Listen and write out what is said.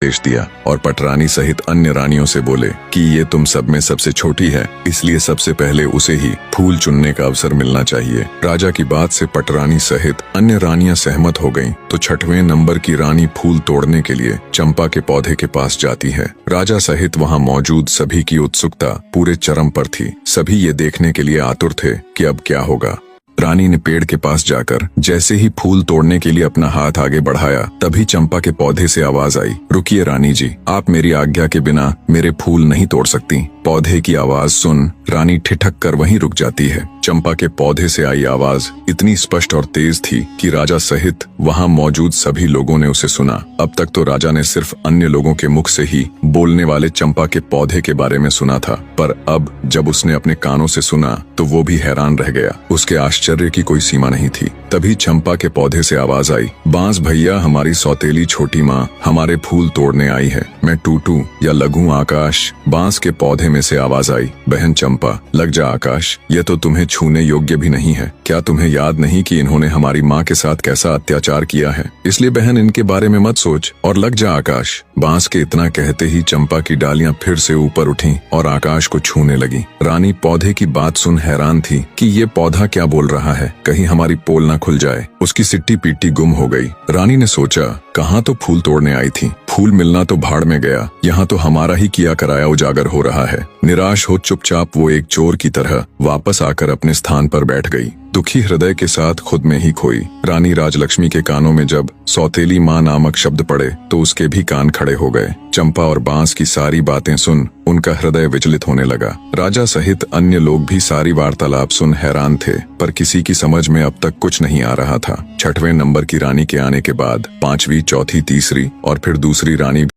आदेश दिया और पटरानी सहित अन्य रानियों से बोले कि ये तुम सब में सबसे छोटी है, इसलिए सबसे पहले उसे ही फूल चुनने का अवसर मिलना चाहिए। राजा की बात से पटरानी सहित अन्य रानियां सहमत हो गईं, तो 6वें नंबर की रानी फूल तोड़ने के लिए चंपा के पौधे के पास जाती है। राजा सहित वहां मौजूद सभी की उत्सुकता पूरे चरम पर थी। सभी ये देखने के लिए आतुर थे कि अब क्या होगा। रानी ने पेड़ के पास जाकर जैसे ही फूल तोड़ने के लिए अपना हाथ आगे बढ़ाया, तभी चंपा के पौधे से आवाज आई, रुकिए रानी जी, आप मेरी आज्ञा के बिना मेरे फूल नहीं तोड़ सकती। पौधे की आवाज सुन रानी ठिठक कर वहीं रुक जाती है। चंपा के पौधे से आई आवाज इतनी स्पष्ट और तेज थी कि राजा सहित वहां मौजूद सभी लोगों ने उसे सुना। अब तक तो राजा ने सिर्फ अन्य लोगों के मुख से ही बोलने वाले चंपा के पौधे के बारे में सुना था, पर अब जब उसने अपने कानों से सुना तो वो भी हैरान रह गया। उसके आश्चर्य की कोई सीमा नहीं थी। तभी चंपा के पौधे से आवाज आई, बांस भैया, हमारी सौतेली छोटी माँ हमारे फूल तोड़ने आई है। मैं टूटू या लगूं आकाश? बांस के पौधे में से आवाज आई, बहन चंपा, लग जा आकाश, ये तो तुम्हें छूने योग्य भी नहीं है। क्या तुम्हें याद नहीं कि इन्होंने हमारी माँ के साथ कैसा अत्याचार किया है? इसलिए बहन इनके बारे में मत सोच और लग जा आकाश। बांस के इतना कहते ही चंपा की डालियां फिर से ऊपर उठी और आकाश को छूने लगी। रानी पौधे की बात सुन हैरान थी कि ये पौधा क्या बोल रहा है, कहीं हमारी पोल ना खुल जाए। उसकी सिट्टी पीटी गुम हो गई। रानी ने सोचा, कहाँ तो फूल तोड़ने आई थी, फूल मिलना तो भाड़ में गया, यहाँ तो हमारा ही किया कराया उजागर हो रहा है। निराश हो चुपचाप वो एक चोर की तरह वापस आकर अपने स्थान पर बैठ गई, दुखी हृदय के साथ खुद में ही खोई। रानी राजलक्ष्मी के कानों में जब सौतेली माँ नामक शब्द पड़े तो उसके भी कान खड़े हो गए। चंपा और बांस की सारी बातें सुन उनका हृदय विचलित होने लगा। राजा सहित अन्य लोग भी सारी वार्तालाप सुन हैरान थे, पर किसी की समझ में अब तक कुछ नहीं आ रहा था। 6वें नंबर की रानी के आने के बाद 5वीं, चौथी, तीसरी और फिर दूसरी रानी